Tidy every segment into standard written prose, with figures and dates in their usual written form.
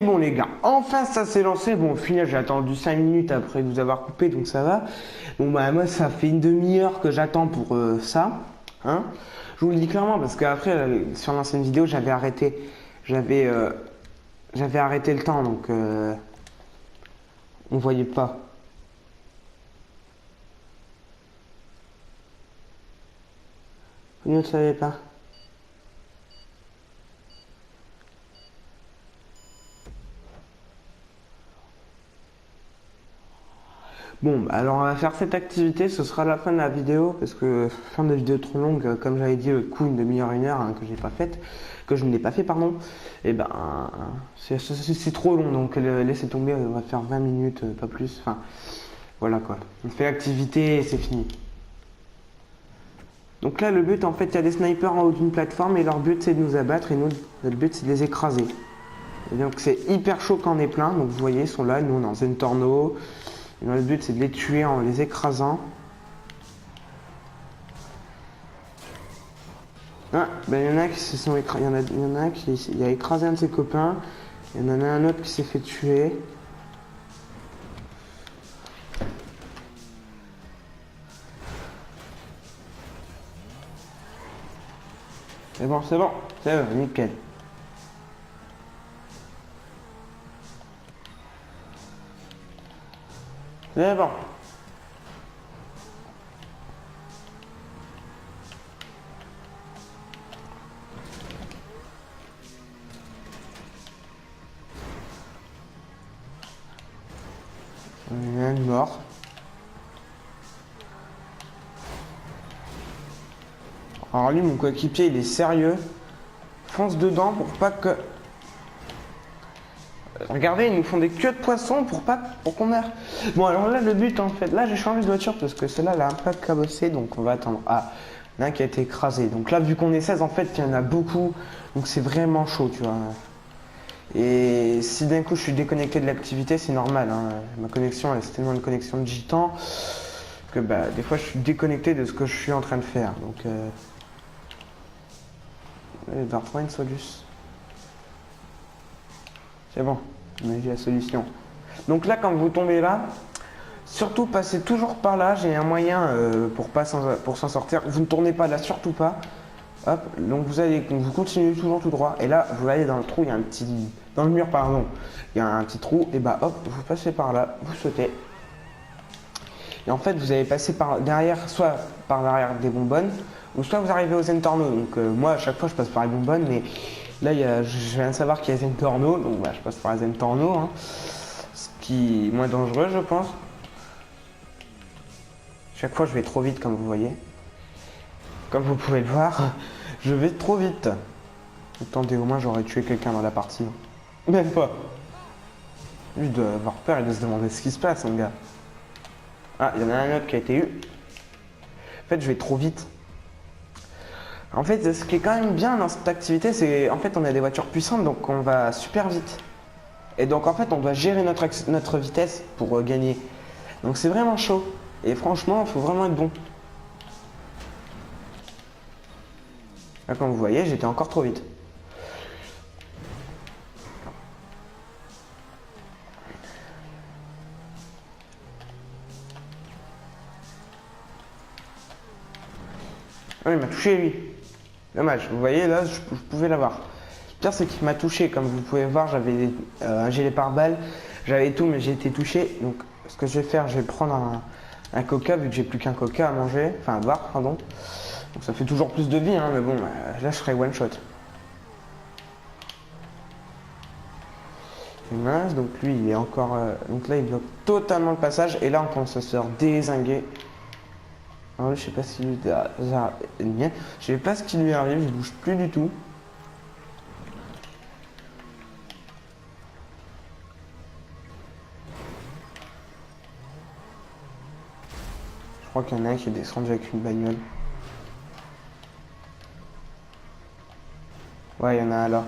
Bon les gars, enfin ça s'est lancé. Bon au final j'ai attendu 5 minutes après vous avoir coupé donc ça va. Bon bah moi ça fait une demi-heure que j'attends pour ça. Hein. Je vous le dis clairement parce qu'après sur l'ancienne vidéo j'avais arrêté. J'avais arrêté le temps donc on voyait pas. Vous ne savez pas. Bon, bah, alors on va faire cette activité, ce sera la fin de la vidéo, parce que fin de vidéo trop longue, comme j'avais dit, le coup, une demi-heure, une heure, hein, que j'ai pas faite, que je n'ai pas fait, pardon, et ben, c'est trop long, donc laissez tomber, on va faire 20 minutes, pas plus, enfin, voilà quoi. On fait l'activité et c'est fini. Donc là, le but, en fait, il y a des snipers en haut d'une plateforme, et leur but, c'est de nous abattre, et nous, notre but, c'est de les écraser. Et donc c'est hyper chaud quand on est plein, donc vous voyez, ils sont là, nous on est dans une tornado. Et le but c'est de les tuer en les écrasant. Ah, ben il y en a qui se sont écrasés, il y en a un qui a écrasé un de ses copains, il y en a un autre qui s'est fait tuer. C'est bon, c'est bon, nickel. C'est bon. Il y en a un mort. Alors lui, mon coéquipier, il est sérieux. Fonce dedans pour pas que... Regardez, ils nous font des queues de poisson pour qu'on meure. Bon, alors là, le but, en fait, là, j'ai changé de voiture parce que celle-là, elle a un peu cabossé, donc on va attendre. Ah, il y en a un qui a été écrasé. Donc là, vu qu'on est 16, en fait, il y en a beaucoup, donc c'est vraiment chaud, tu vois. Et si d'un coup, je suis déconnecté de l'activité, c'est normal. Hein. Ma connexion, c'est tellement une connexion de gitan que, bah, des fois, je suis déconnecté de ce que je suis en train de faire. Donc, il va retrouver une solution. C'est bon, on a vu la solution. Donc là, quand vous tombez là, surtout passez toujours par là. J'ai un moyen pour s'en sortir. Vous ne tournez pas là, surtout pas. Hop, donc vous continuez toujours tout droit. Et là, vous allez dans le trou, il y a un petit... Dans le mur, pardon. Il y a un petit trou. Et bah hop, vous passez par là, vous sautez. Et en fait, vous allez passer par derrière, soit par derrière des bonbonnes, ou soit vous arrivez aux Entorno. Donc moi, à chaque fois, je passe par les bonbonnes, mais là, je viens de savoir qu'il y a les Entorno, donc bah, je passe par les Entorno, hein, ce qui est moins dangereux, je pense. Chaque fois, je vais trop vite, comme vous voyez. Comme vous pouvez le voir, je vais trop vite. Attendez, au moins, j'aurais tué quelqu'un dans la partie. Même pas. Lui, il doit avoir peur, il doit se demander ce qui se passe, mon gars. Ah, il y en a un autre qui a été eu. En fait, je vais trop vite. En fait, ce qui est quand même bien dans cette activité, c'est en fait, on a des voitures puissantes, donc on va super vite. Et donc, en fait, on doit gérer notre vitesse pour gagner. Donc, c'est vraiment chaud. Et franchement, il faut vraiment être bon. Là, comme vous voyez, j'étais encore trop vite. Ah, il m'a touché, lui. Dommage. Vous voyez, là, je pouvais l'avoir. Le pire, c'est qu'il m'a touché. Comme vous pouvez voir, j'avais un gilet pare-balles. J'avais tout, mais j'ai été touché. Donc, ce que je vais faire, je vais prendre un coca, vu que j'ai plus qu'un coca à manger. Enfin, à boire, pardon. Donc, ça fait toujours plus de vie, hein, mais bon, là, je serai one shot. Mince, donc lui, il est encore... donc là, il bloque totalement le passage. Et là, on commence à se faire dézinguer. Alors, je sais pas si lui... Je sais pas ce qui lui arrive, il bouge plus du tout. Je crois qu'il y en a un qui est descendu avec une bagnole. Ouais, il y en a un là.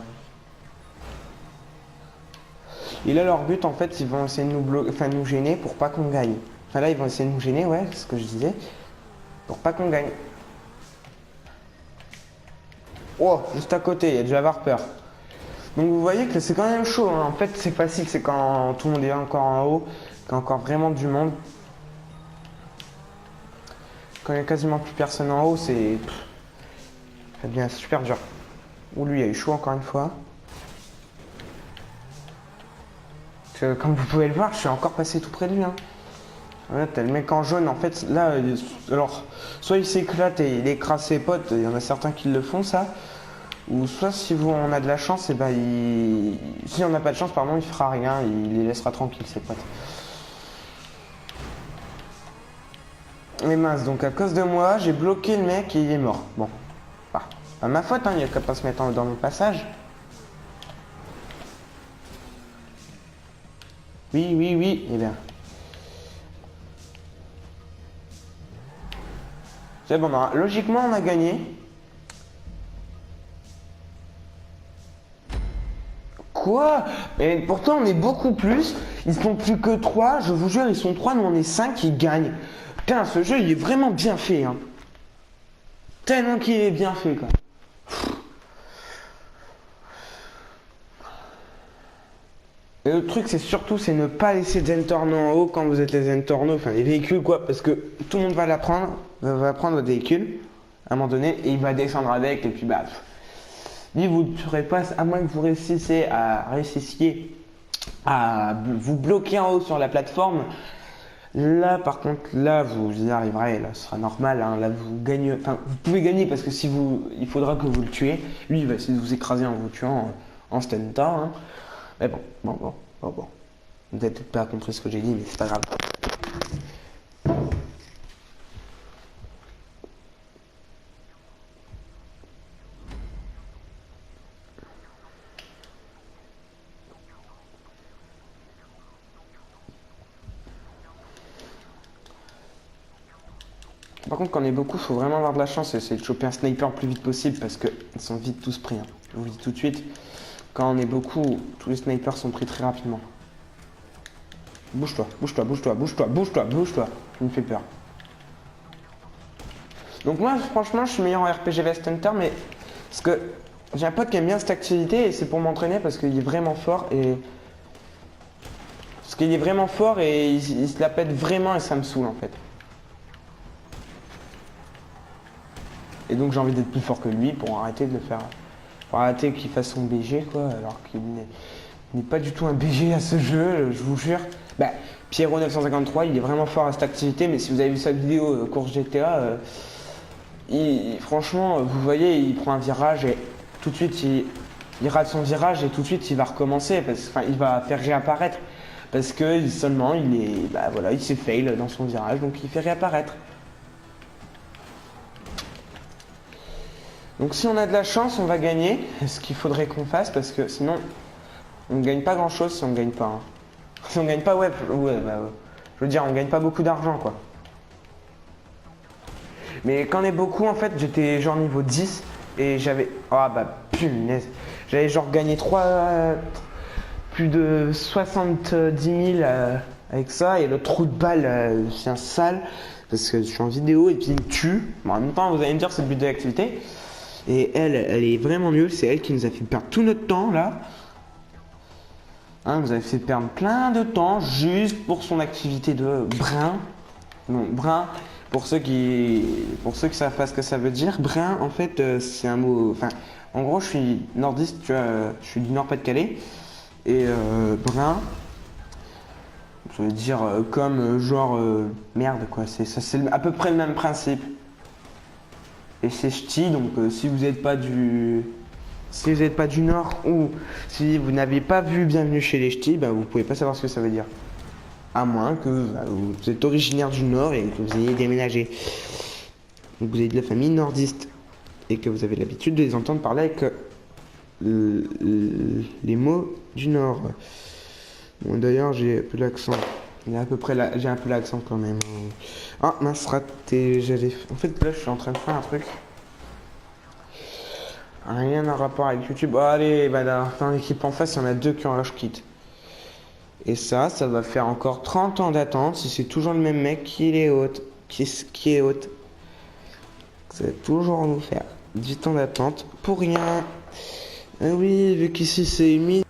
Et là, leur but, en fait, ils vont essayer de nous gêner pour pas qu'on gagne. Enfin là, ils vont essayer de nous gêner, ouais, c'est ce que je disais. Pour pas qu'on gagne. Oh, juste à côté, il y a dû avoir peur. Donc vous voyez que c'est quand même chaud, hein. En fait c'est facile, c'est quand tout le monde est encore en haut, qu'il y a encore vraiment du monde. Quand il n'y a quasiment plus personne en haut, c'est... Ça devient super dur. Ouh, lui il a eu chaud encore une fois. Comme vous pouvez le voir, je suis encore passé tout près de lui, hein. Voilà, t'as le mec en jaune, en fait, là, alors, soit il s'éclate et il écrase ses potes, il y en a certains qui le font, ça. Ou soit si on a de la chance, et ben si on n'a pas de chance, pardon, il fera rien, il les laissera tranquilles, ses potes. Mais mince, donc à cause de moi, j'ai bloqué le mec et il est mort. Bon, pas ma faute, hein, il n'y a qu'à pas se mettre dans mon passage. Oui, oui, oui, eh bien. C'est bon, logiquement, on a gagné. Quoi? Et pourtant, on est beaucoup plus. Ils sont plus que 3, je vous jure, ils sont 3, nous on est 5, ils gagnent. Putain, ce jeu, il est vraiment bien fait, hein. Tellement qu'il est bien fait, quoi. Et le truc, c'est surtout, c'est ne pas laisser des Zentorno en haut quand vous êtes les Zentorno, enfin les véhicules, quoi, parce que tout le monde va l'apprendre, va prendre votre véhicule, à un moment donné, et il va descendre avec, et puis bah... Lui, vous ne ferez pas, à moins que vous réussissiez à vous bloquer en haut sur la plateforme. Là, par contre, là, vous y arriverez, là, ce sera normal, hein, là, vous gagnez, enfin, vous pouvez gagner parce que il faudra que vous le tuez. Lui, il va essayer de vous écraser en vous tuant en stuntant, hein. Mais bon. Vous n'avez peut-être pas compris ce que j'ai dit, mais c'est pas grave. Par contre, quand on est beaucoup, il faut vraiment avoir de la chance et essayer de choper un sniper le plus vite possible parce qu'ils sont vite tous pris, hein. Je vous le dis tout de suite, quand on est beaucoup, tous les snipers sont pris très rapidement. Bouge-toi. Tu me fais peur. Donc moi, franchement, je suis meilleur en RPG Vest Hunter, mais parce que j'ai un pote qui aime bien cette activité et c'est pour m'entraîner parce qu'il est vraiment fort et... Parce qu'il est vraiment fort et il se la pète vraiment et ça me saoule en fait. Et donc j'ai envie d'être plus fort que lui pour arrêter de le faire. Pour arrêter qu'il fasse son BG quoi, alors qu'il n'est pas du tout un BG à ce jeu, je vous jure. Bah, Pierrot 953, il est vraiment fort à cette activité, mais si vous avez vu sa vidéo course GTA, franchement, vous voyez, il prend un virage et tout de suite il rate son virage et tout de suite il va recommencer, il va faire réapparaître. Parce que seulement il s'est fail dans son virage, donc il fait réapparaître. Donc si on a de la chance, on va gagner, ce qu'il faudrait qu'on fasse, parce que sinon, on ne gagne pas grand chose si on ne gagne pas, hein. Si on ne gagne pas, je veux dire, on ne gagne pas beaucoup d'argent, quoi. Mais quand on est beaucoup, en fait, j'étais genre niveau 10, et j'avais... Ah bah, punaise. J'avais genre gagné plus de 70 000 avec ça, et le trou de balle, c'est un sale, parce que je suis en vidéo, et puis il me tue. Bon, en même temps, vous allez me dire, c'est le but de l'activité. Et elle est vraiment nulle, c'est elle qui nous a fait perdre tout notre temps là. Hein, vous avez fait perdre plein de temps juste pour son activité de brin. Non, brin, pour ceux qui savent pas ce que ça veut dire, brin en fait c'est un mot. Enfin, en gros je suis nordiste, tu vois, je suis du Nord-Pas-de-Calais. Et brin, ça veut dire comme genre merde quoi, c'est à peu près le même principe. Et c'est ch'ti, donc si vous n'êtes pas du Nord ou si vous n'avez pas vu Bienvenue chez les ch'tis, vous pouvez pas savoir ce que ça veut dire. À moins que vous êtes originaire du Nord et que vous ayez déménagé. Donc vous êtes de la famille nordiste et que vous avez l'habitude de les entendre parler avec les mots du Nord. Bon, d'ailleurs j'ai un peu l'accent. J'ai un peu l'accent quand même. Ah mince, raté. En fait là je suis en train de faire un truc. Rien à rapport avec YouTube. Oh, allez, dans l'équipe en face, il y en a 2 qui ont rush kit. Et ça va faire encore 30 ans d'attente si c'est toujours le même mec qui est haute. Qui est haute. Ça va toujours nous faire 10 ans d'attente pour rien. Ah oui, vu qu'ici c'est humide,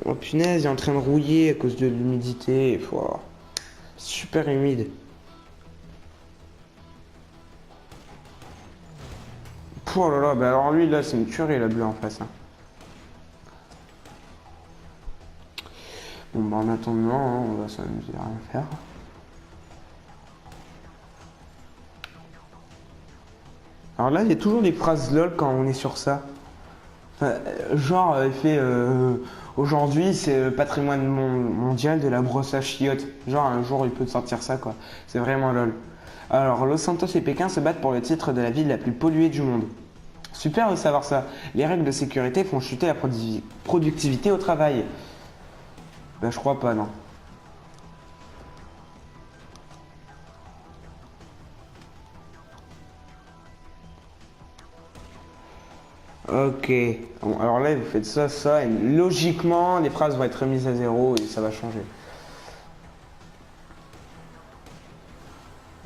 oh punaise, il est en train de rouiller à cause de l'humidité. Oh, super humide. Oh là là, bah alors lui là c'est une tuerie la bleue en face. Hein. Bon bah en attendant, hein, on va s'amuser à rien faire. Alors là il y a toujours des phrases lol quand on est sur ça. Enfin, genre il fait aujourd'hui c'est le patrimoine mondial de la brosse à chiottes. Genre un jour il peut te sortir ça quoi. C'est vraiment lol. Alors Los Santos et Pékin se battent pour le titre de la ville la plus polluée du monde. Super de savoir ça. Les règles de sécurité font chuter la productivité au travail. Bah je crois pas non. Ok. Bon, alors là vous faites ça, ça, et logiquement les phrases vont être remises à zéro et ça va changer.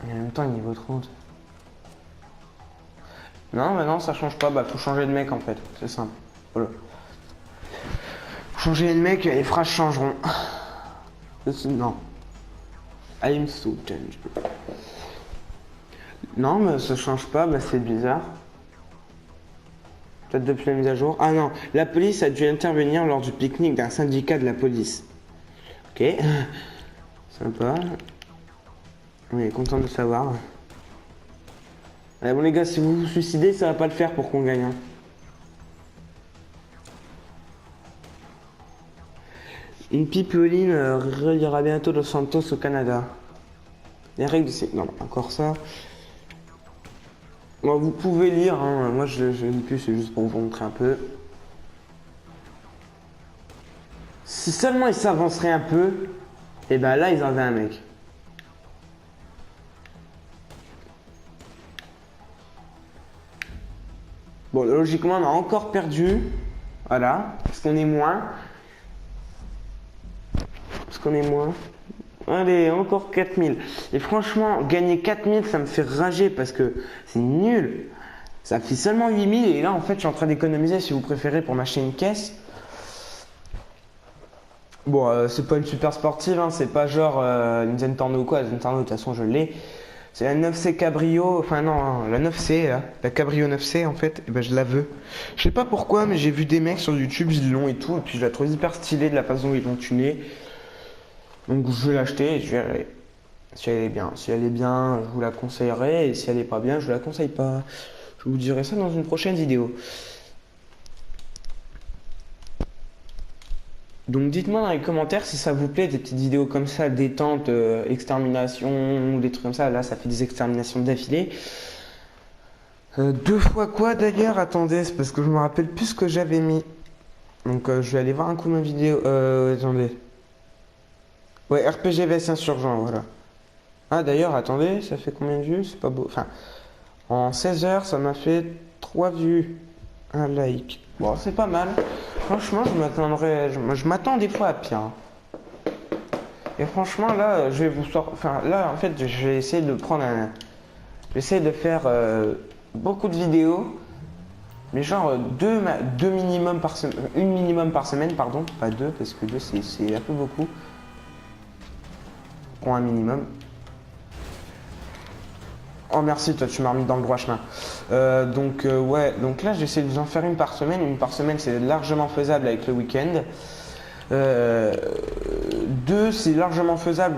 Et en même temps niveau 30. Non mais non ça change pas, bah faut changer de mec en fait, c'est simple. Voilà. Changer de mec, les phrases changeront. Non. I'm so changed. Non mais ça change pas, bah c'est bizarre. Peut-être depuis la mise à jour. Ah non, la police a dû intervenir lors du pique-nique d'un syndicat de la police. Ok. Sympa. On est content de savoir. Allez, bon les gars, si vous vous suicidez, ça va pas le faire pour qu'on gagne. Hein. Une pipeline reliera bientôt Los Santos au Canada. Les règles c'est... Non, encore ça. Bon, vous pouvez lire, hein. Moi je lis plus, c'est juste pour vous montrer un peu. Si seulement ils s'avanceraient un peu, et ben là ils avaient un mec. Bon, logiquement on a encore perdu. Voilà, parce qu'on est moins. Parce qu'on est moins. Allez, encore 4000. Et franchement, gagner 4000, ça me fait rager parce que c'est nul. Ça fait seulement 8000 et là, en fait, je suis en train d'économiser, si vous préférez, pour m'acheter une caisse. Bon, c'est pas une super sportive, hein, c'est pas genre une Zentorno ou quoi. La Zentorno, de toute façon, je l'ai. C'est la 9C Cabrio, enfin non, hein, la 9C, là, la Cabrio 9C, en fait, et ben je la veux. Je sais pas pourquoi, mais j'ai vu des mecs sur YouTube, ils l'ont et tout, et puis je la trouve hyper stylée de la façon dont ils l'ont tunée. Donc je vais l'acheter et je verrai si elle est bien. Si elle est bien, je vous la conseillerai. Et si elle est pas bien, je vous la conseille pas. Je vous dirai ça dans une prochaine vidéo. Donc dites-moi dans les commentaires si ça vous plaît, des petites vidéos comme ça, détente, extermination, ou des trucs comme ça. Là, ça fait des exterminations d'affilée. Deux fois quoi d'ailleurs? Attendez, c'est parce que je me rappelle plus ce que j'avais mis. Donc je vais aller voir un coup ma vidéo. Attendez. Ouais, RPG vs Insurgent, voilà. Ah d'ailleurs, attendez, ça fait combien de vues? C'est pas beau. Enfin, en 16 heures, ça m'a fait 3 vues. Un like. Bon, c'est pas mal. Franchement, je m'attends des fois à pire. Hein. Et franchement, là, je vais vous sortir... Enfin, là, en fait, je vais essayer de prendre un... J'essaie de faire beaucoup de vidéos. Mais genre, deux minimum par semaine... Une minimum par semaine, pardon. Pas deux, parce que deux, c'est un peu beaucoup. Pour un minimum. Oh merci, toi tu m'as remis dans le droit chemin. Ouais, donc là j'essaie de vous en faire une par semaine. Une par semaine c'est largement faisable avec le week-end. Deux c'est largement faisable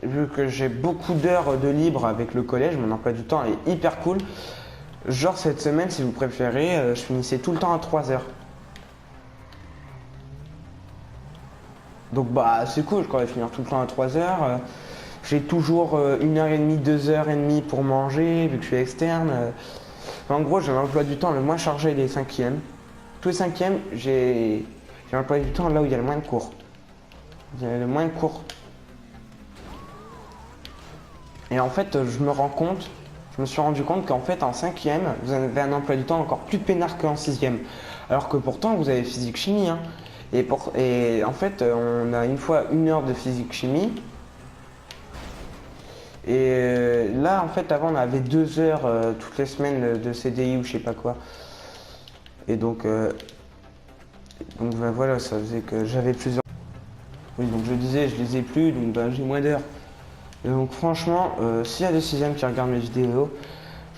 vu que j'ai beaucoup d'heures de libre avec le collège. Mon emploi du temps est hyper cool. Genre cette semaine si vous préférez, je finissais tout le temps à 3 heures. Donc bah c'est cool, je pourrais finir tout le temps à 3 heures. J'ai toujours 1h30, 2h30 pour manger, vu que je suis externe. En gros, j'ai l'emploi du temps le moins chargé des cinquièmes. Tous les cinquièmes, j'ai l'emploi du temps là où il y a le moins de cours. Il y a le moins de cours. Et en fait, je me suis rendu compte qu'en fait, en cinquième, vous avez un emploi du temps encore plus peinard qu'en sixième. Alors que pourtant, vous avez physique-chimie. Hein. Et en fait, on a une fois 1 heure de physique-chimie. Et là, en fait, avant, on avait 2 heures toutes les semaines de CDI ou je sais pas quoi. Et donc, Donc bah, voilà, ça faisait que j'avais plusieurs... Oui, donc je disais, je les ai plus, donc bah, j'ai moins d'heures. Et donc franchement, s'il y a des sixièmes qui regardent mes vidéos,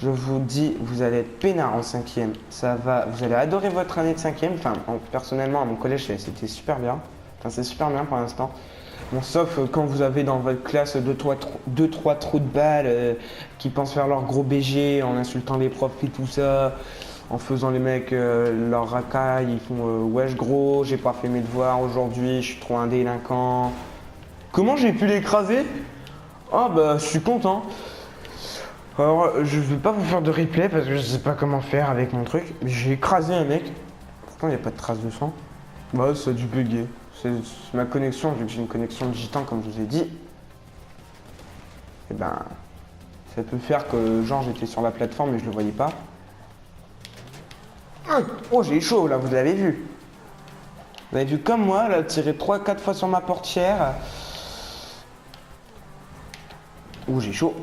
je vous dis, vous allez être peinard en cinquième. Ça va, vous allez adorer votre année de cinquième. Enfin, personnellement, à mon collège, c'était super bien. Enfin, c'est super bien pour l'instant. Bon, sauf quand vous avez dans votre classe deux, trois trous de balles qui pensent faire leur gros BG en insultant les profs et tout ça, en faisant les mecs leur racaille, ils font wesh gros, j'ai pas fait mes devoirs aujourd'hui, je suis trop un délinquant. Comment j'ai pu l'écraser? Ah bah je suis content. Alors je vais pas vous faire de replay parce que je sais pas comment faire avec mon truc. Mais j'ai écrasé un mec. Pourtant il n'y a pas de trace de sang. Bah ça a dû bugger. C'est ma connexion, vu que j'ai une connexion de gitan comme je vous ai dit. Et ben ça peut faire que genre j'étais sur la plateforme mais je le voyais pas. Oh j'ai chaud là, vous l'avez vu. Vous avez vu comme moi, là, tirer 3-4 fois sur ma portière. Oh j'ai chaud.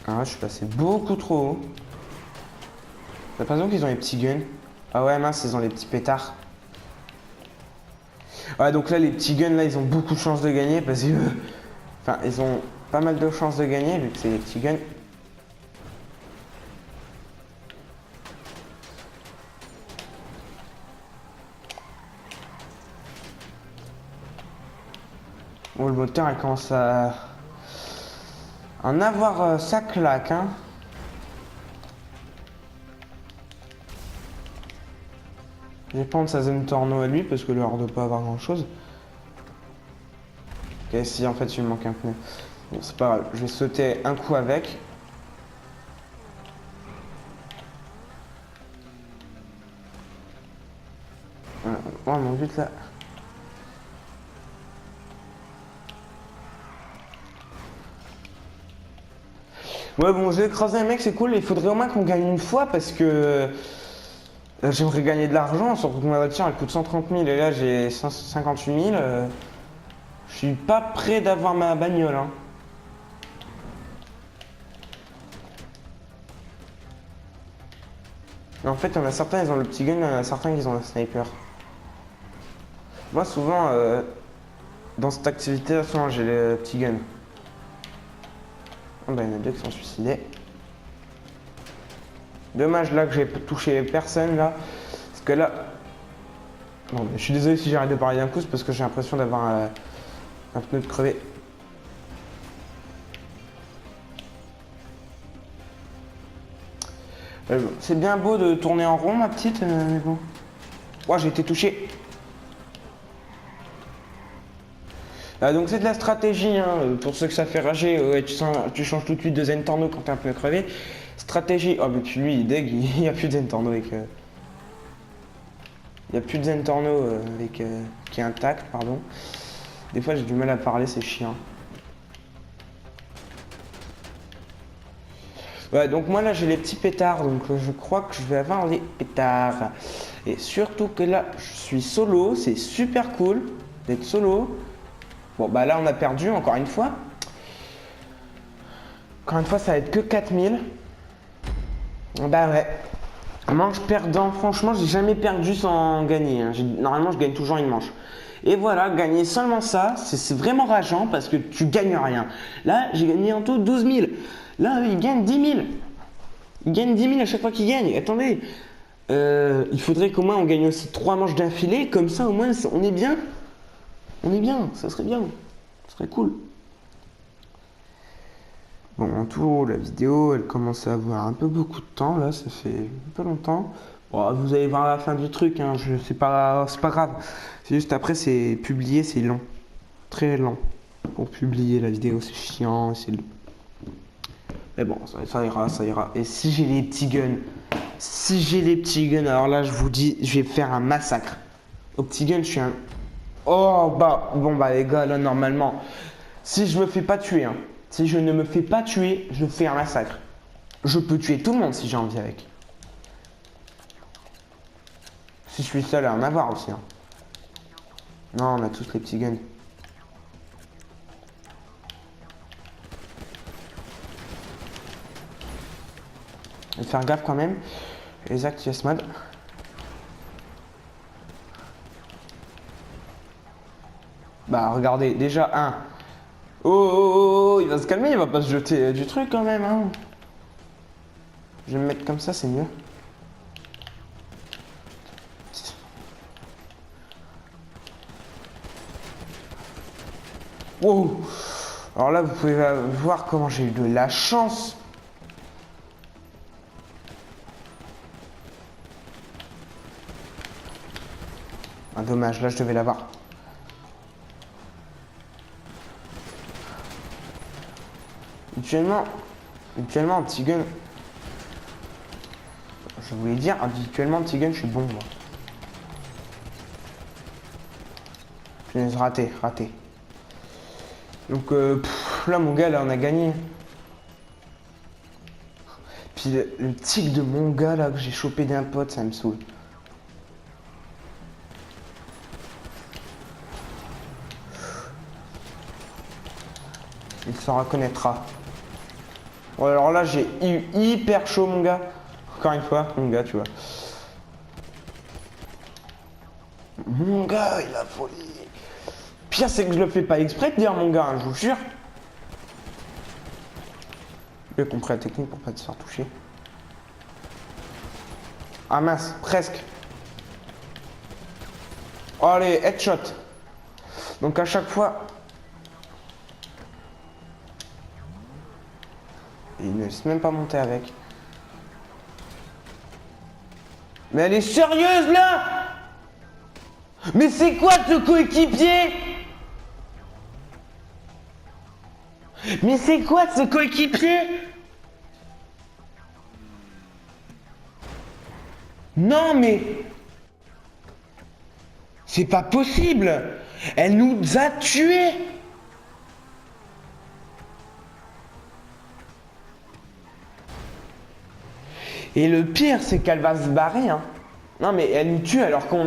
Ah, je suis passé beaucoup trop haut. J'ai l'impression qu'ils ont les petits guns. Ah ouais, mince, ils ont les petits pétards. Ouais, donc là, les petits guns, là, ils ont beaucoup de chances de gagner parce que... Enfin, ils ont pas mal de chances de gagner vu que c'est les petits guns. Bon, le moteur, il commence à... en avoir sa claque, hein. Je vais prendre sa zone torno à lui parce que l'air de pas avoir grand chose. Ok, si en fait il me manque un pneu. Bon, c'est pas grave, je vais sauter un coup avec. Oh mon but là. Ouais, bon, j'ai écrasé un mec, c'est cool. Il faudrait au moins qu'on gagne une fois parce que j'aimerais gagner de l'argent. Surtout que ma voiture elle coûte 130 000 et là j'ai 58 000. Je suis pas prêt d'avoir ma bagnole, hein. Mais en fait, il y en a certains, ils ont le petit gun, il y en a certains, ils ont le sniper. Moi, souvent, dans cette activité, souvent, j'ai le petit gun. Oh, bah, il y en a deux qui sont suicidés. Dommage là que j'ai touché personne là. Parce que là... Bon, bah, je suis désolé si j'arrête de parler d'un coup, c'est parce que j'ai l'impression d'avoir un pneu de crevé. C'est bien beau de tourner en rond, ma petite, mais bon. Oh, j'ai été touché. Donc c'est de la stratégie, hein, pour ceux que ça fait rager. Ouais, tu changes tout de suite de Zen Torno quand t'as un pneu crevé. Stratégie. Oh, mais puis lui, il deg, il n'y a plus de Zen Torno avec... il n'y a plus de Zen Torno avec... qui est intact, pardon. Des fois, j'ai du mal à parler, c'est chiant. Ouais, donc moi là j'ai les petits pétards, donc je crois que je vais avoir les pétards. Et surtout que là je suis solo, c'est super cool d'être solo. Bon bah là on a perdu encore une fois. Encore une fois ça va être que 4000. Bah ouais. Manche perdant, franchement j'ai jamais perdu sans gagner, hein. Normalement je gagne toujours une manche. Et voilà, gagner seulement ça, c'est vraiment rageant parce que tu gagnes rien. Là j'ai gagné en tout 12 000. Là, il gagne 10 000. Il gagne 10 000 à chaque fois qu'il gagne. Attendez, il faudrait qu'au moins on gagne aussi 3 manches d'affilée. Comme ça, au moins, on est bien. On est bien, ça serait bien. Ça serait cool. Bon, en tout, la vidéo, elle commence à avoir un peu beaucoup de temps. Là, ça fait un peu longtemps. Bon, vous allez voir la fin du truc. Hein, c'est pas grave. C'est juste après, c'est publié, c'est lent. Très lent. Pour publier la vidéo, c'est chiant. C'est... Mais bon, ça ira, ça ira. Et si j'ai les petits guns, alors là, je vous dis, je vais faire un massacre. Au petit gun, je suis un... Oh, bah, bon, bah, les gars, là, normalement, si je me fais pas tuer, hein, si je ne me fais pas tuer, je fais un massacre. Je peux tuer tout le monde si j'ai envie avec. Si je suis seul à en avoir aussi, hein. Non, on a tous les petits guns. Je vais faire gaffe quand même. Les actes yes mode. Bah regardez, déjà un. Oh, oh, oh, oh, il va se calmer, il va pas se jeter du truc quand même, hein. Je vais me mettre comme ça, c'est mieux. Wow. Alors là, vous pouvez voir comment j'ai eu de la chance. Ah, dommage, là je devais l'avoir. Habituellement, anti-gun. Je voulais dire, habituellement, anti-gun, je suis bon, moi. Punaise, raté. Donc, là, mon gars, là, on a gagné. Puis le tic de mon gars, là, que j'ai chopé d'un pote, ça me saoule. Il s'en reconnaîtra. Bon, alors là, j'ai eu hyper chaud, mon gars. Encore une fois, mon gars, tu vois. Mon gars, il a folie. Pire, c'est que je le fais pas exprès de dire mon gars, hein, je vous jure. J'ai compris la technique pour pas te faire toucher. Ah mince, presque. Oh, allez, headshot. Donc à chaque fois... Il ne laisse même pas monter avec. Mais elle est sérieuse là! Mais c'est quoi ce coéquipier? Mais c'est quoi ce coéquipier? Non mais... C'est pas possible! Elle nous a tués! Et le pire, c'est qu'elle va se barrer, hein. Non mais elle nous tue alors qu'on...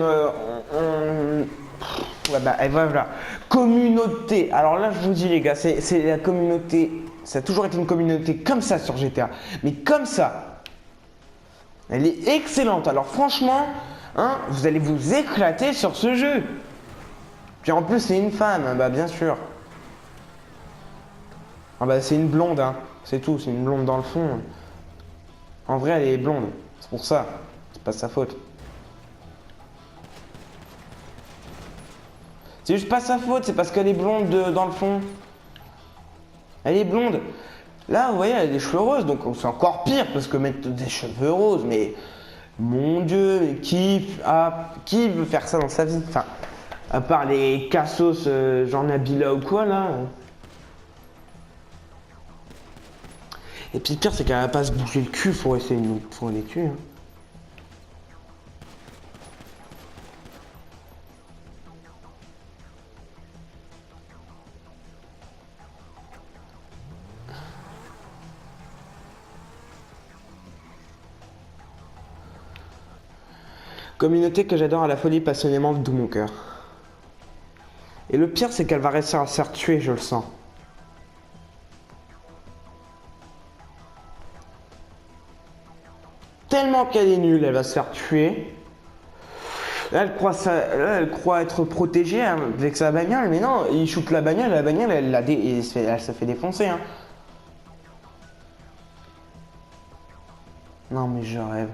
Ouais, bah, et voilà. Communauté. Alors là, je vous dis les gars, c'est la communauté. Ça a toujours été une communauté comme ça sur GTA. Mais comme ça. Elle est excellente. Alors franchement, hein, vous allez vous éclater sur ce jeu. Puis en plus, c'est une femme, hein, bah bien sûr. Ah bah c'est une blonde, hein. C'est tout, c'est une blonde dans le fond. En vrai, elle est blonde. C'est pour ça. C'est pas sa faute. C'est juste pas sa faute, c'est parce qu'elle est blonde dans le fond. Elle est blonde. Là, vous voyez, elle a des cheveux roses, donc c'est encore pire parce que mettre des cheveux roses, mais mon Dieu, qui veut faire ça dans sa vie? Enfin, à part les cassos genre Nabila ou quoi là. Et puis le pire, c'est qu'elle va pas se bouger le cul pour essayer de nous pour les tuer. Hein. Communauté que j'adore à la folie passionnément de tout mon cœur. Et le pire, c'est qu'elle va réussir à se faire tuer, je le sens. Tellement qu'elle est nulle, elle va se faire tuer. Là, elle croit être protégée hein, avec sa bagnole, mais non, il shoot la bagnole, elle se fait défoncer. Hein. Non, mais je rêve.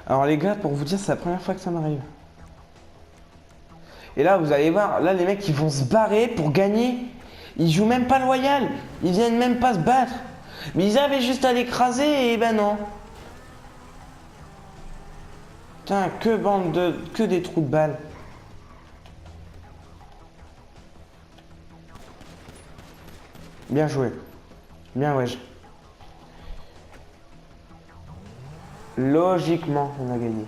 Alors les gars, pour vous dire, c'est la première fois que ça m'arrive. Et là, vous allez voir, là, les mecs, ils vont se barrer pour gagner. Ils jouent même pas loyal. Ils viennent même pas se battre. Mais ils avaient juste à l'écraser et ben non. Putain, que des trous de balles. Bien joué. Bien ouais. Logiquement, on a gagné.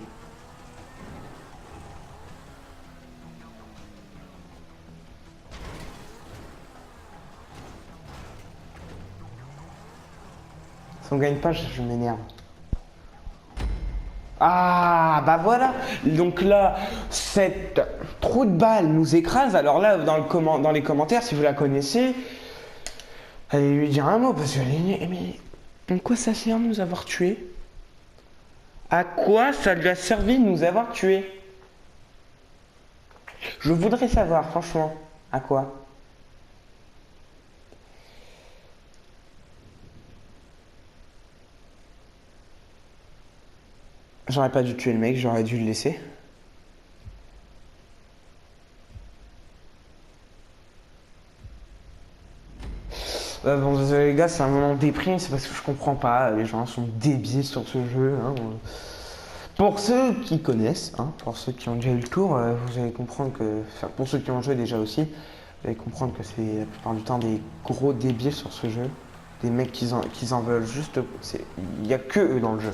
Si on gagne pas, je m'énerve. Ah, bah voilà. Donc là, cette trou de balle nous écrase. Alors là, dans les commentaires, si vous la connaissez, allez lui dire un mot parce que mais en quoi ça sert de nous avoir tués? À quoi ça lui a servi de nous avoir tués? Je voudrais savoir, franchement, à quoi? J'aurais pas dû tuer le mec, j'aurais dû le laisser. Bon, désolé les gars, c'est un moment de déprime, c'est parce que je comprends pas, les gens sont débiles sur ce jeu. Hein. Pour ceux qui connaissent, hein, pour ceux qui ont déjà eu le tour, vous allez comprendre que, enfin, pour ceux qui ont joué déjà aussi, vous allez comprendre que c'est la plupart du temps des gros débiles sur ce jeu. Des mecs qui en veulent juste. Il n'y a que eux dans le jeu.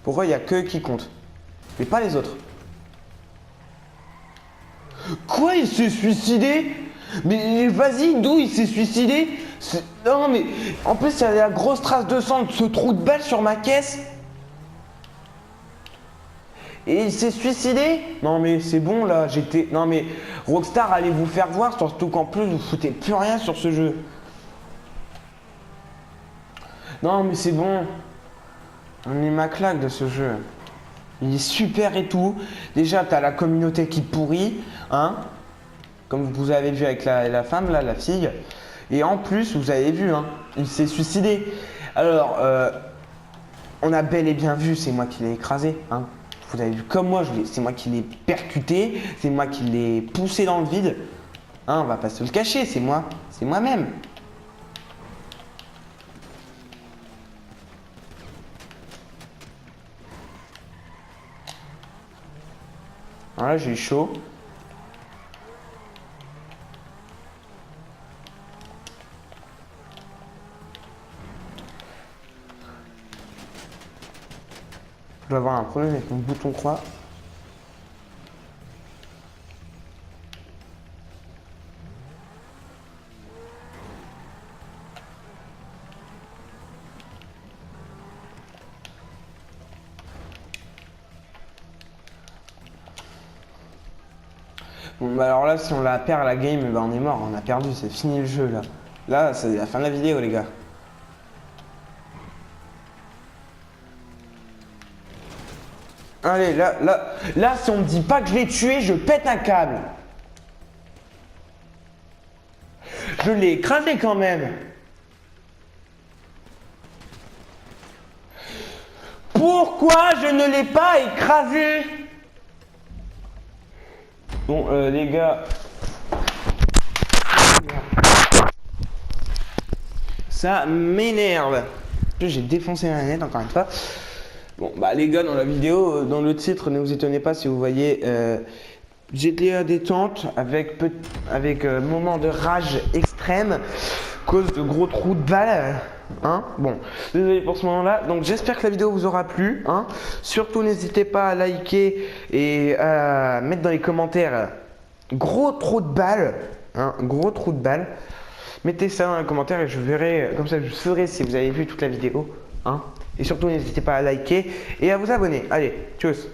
Pour eux, il n'y a que eux qui comptent. Mais pas les autres. Quoi, il s'est suicidé? Mais vas-y, d'où il s'est suicidé? Non mais, en plus il y a la grosse trace de sang de ce trou de balle sur ma caisse. Et il s'est suicidé? Non mais c'est bon là, j'étais... Non mais, Rockstar allez vous faire voir, surtout qu'en plus vous foutez plus rien sur ce jeu. Non mais c'est bon. On est ma claque de ce jeu. Il est super et tout. Déjà t'as la communauté qui pourrit, hein. Comme vous avez vu avec la femme, là, la fille. Et en plus, vous avez vu, hein, il s'est suicidé. Alors, on a bel et bien vu, c'est moi qui l'ai écrasé. Hein. Vous avez vu comme moi, c'est moi qui l'ai percuté, c'est moi qui l'ai poussé dans le vide. Hein, on va pas se le cacher, c'est moi-même. Alors là, j'ai eu chaud. Je dois avoir un problème avec mon bouton croix. Bon, bah alors là, si on la perd la game, bah on est mort, on a perdu, c'est fini le jeu là. Là, c'est la fin de la vidéo, les gars. Allez, là, si on me dit pas que je l'ai tué, je pète un câble. Je l'ai écrasé quand même. Pourquoi je ne l'ai pas écrasé? Bon, les gars. Ça m'énerve. J'ai défoncé la net encore une fois. Bon, bah les gars, dans la vidéo, dans le titre, ne vous étonnez pas si vous voyez GTA détente avec moment de rage extrême, cause de gros trous de balles. Hein, bon, désolé pour ce moment-là. Donc j'espère que la vidéo vous aura plu. Hein. Surtout n'hésitez pas à liker et à mettre dans les commentaires gros trou de balles. Hein, gros trou de balles. Mettez ça dans les commentaires et je verrai, comme ça je saurai si vous avez vu toute la vidéo. Hein. Et surtout n'hésitez pas à liker et à vous abonner. Allez, tchuss.